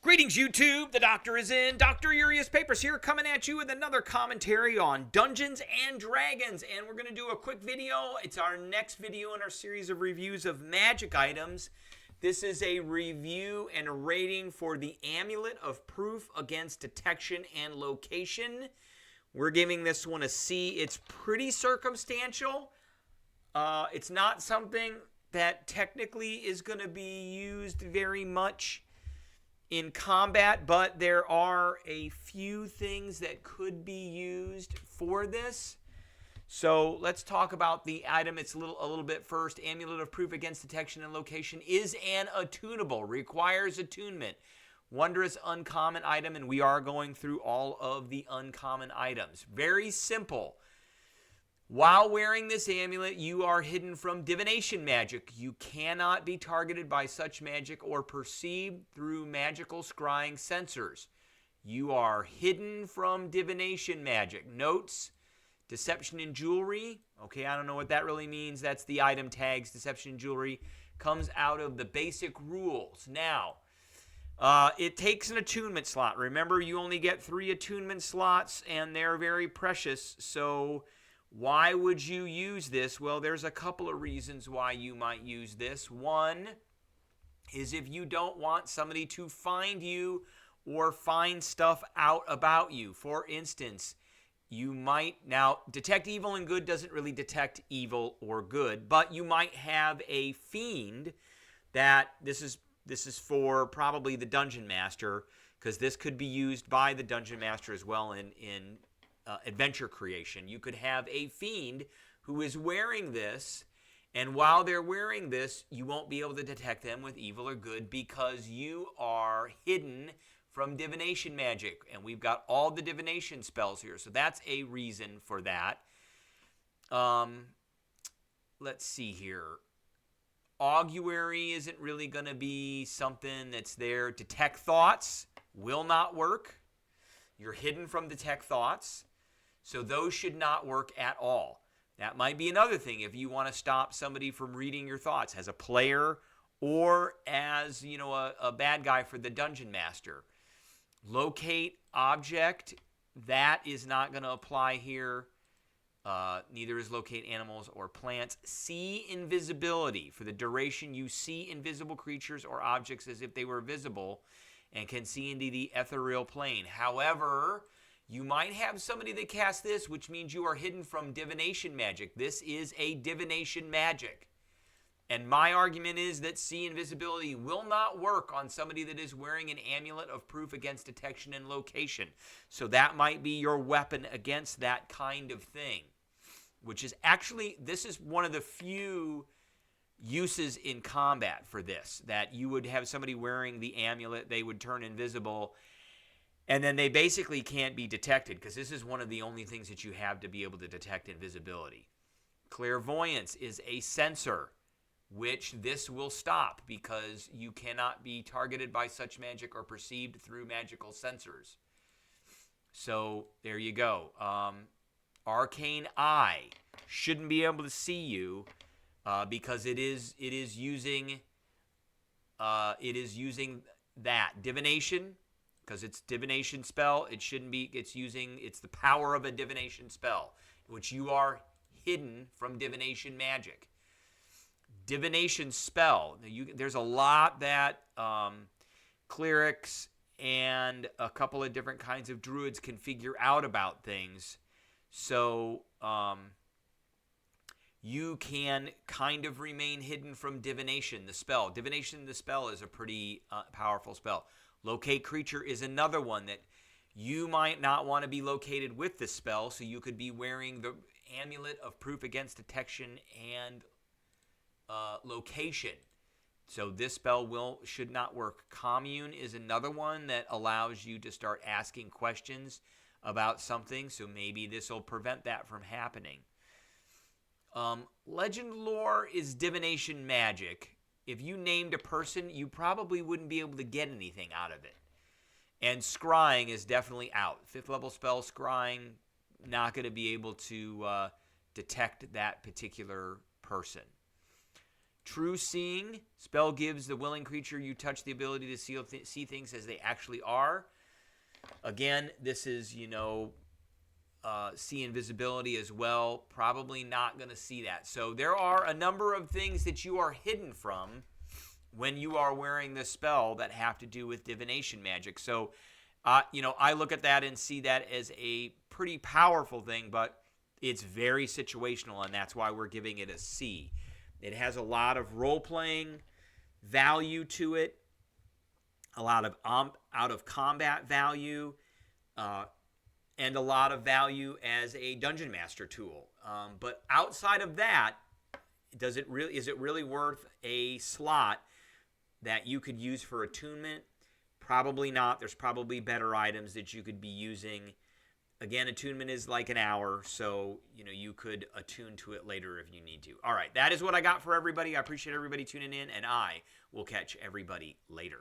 Greetings, YouTube. The Doctor is in. Dr. Urius Papers here, coming at you with another commentary on Dungeons and Dragons. And we're going to do a quick video. It's our next video in our series of reviews of magic items. This is a review and a rating for the Amulet of Proof Against Detection and Location. We're giving this one a C. It's pretty circumstantial. It's not something that technically is going to be used very much in combat, but there are a few things that could be used for this. So let's talk about the item. It's a little bit first. Amulet of Proof Against Detection and Location is an attunable, requires attunement. Wondrous uncommon item, and we are going through all of the uncommon items. Very simple. While wearing this amulet, you are hidden from divination magic. You cannot be targeted by such magic or perceived through magical scrying sensors. You are hidden from divination magic. Notes, deception in jewelry. Okay, I don't know what that really means. That's the item tags. Deception in jewelry comes out of the basic rules. Now, it takes an attunement slot. Remember, you only get 3 attunement slots, and they're very precious, so why would you use this? Well, there's a couple of reasons why you might use this. One is if you don't want somebody to find you or find stuff out about you. For instance, you might, now detect evil and good doesn't really detect evil or good, but you might have a fiend that this is for probably the dungeon master, because this could be used by the dungeon master as well in adventure creation. You could have a fiend who is wearing this, and while they're wearing this, you won't be able to detect them with evil or good because you are hidden from divination magic. And we've got all the divination spells here, so that's a reason for that. Let's see here. Augury isn't really going to be something that's there. Detect thoughts will not work. You're hidden from detect thoughts. So those should not work at all. That might be another thing if you want to stop somebody from reading your thoughts as a player or as, a bad guy for the dungeon master. Locate object, that is not going to apply here. Neither is locate animals or plants. See invisibility. For the duration, you see invisible creatures or objects as if they were visible and can see into the ethereal plane. However, you might have somebody that casts this, which means you are hidden from divination magic. This is a divination magic. And my argument is that see invisibility will not work on somebody that is wearing an amulet of proof against detection and location. So that might be your weapon against that kind of thing. Which is actually, this is one of the few uses in combat for this. That you would have somebody wearing the amulet, they would turn invisible, and then they basically can't be detected, because this is one of the only things that you have to be able to detect invisibility. Clairvoyance is a sensor, which this will stop, because you cannot be targeted by such magic or perceived through magical sensors. So there you go. Arcane Eye shouldn't be able to see you because it is using that divination. Because it's divination spell, it shouldn't be, it's the power of a divination spell, which you are hidden from divination magic. Divination spell, there's a lot that clerics and a couple of different kinds of druids can figure out about things. So you can kind of remain hidden from divination, the spell. Divination, the spell, is a pretty powerful spell. Locate creature is another one that you might not want to be located with this spell, so you could be wearing the amulet of proof against detection and location. So this spell should not work. Commune is another one that allows you to start asking questions about something, so maybe this will prevent that from happening. Legend lore is divination magic. If you named a person, you probably wouldn't be able to get anything out of it. And scrying is definitely out. 5th level spell scrying, not going to be able to detect that particular person. True seeing. Spell gives the willing creature you touch the ability to see things as they actually are. Again, this is, see invisibility as well. Probably not going to see that. So there are a number of things that you are hidden from when you are wearing this spell that have to do with divination magic. So, I look at that and see that as a pretty powerful thing, but it's very situational, and that's why we're giving it a C. It has a lot of role-playing value to it, a lot of out-of-combat value, and a lot of value as a dungeon master tool. But outside of that, is it really worth a slot that you could use for attunement? Probably not. There's probably better items that you could be using. Again, attunement is like an hour, so you could attune to it later if you need to. All right, that is what I got for everybody. I appreciate everybody tuning in, and I will catch everybody later.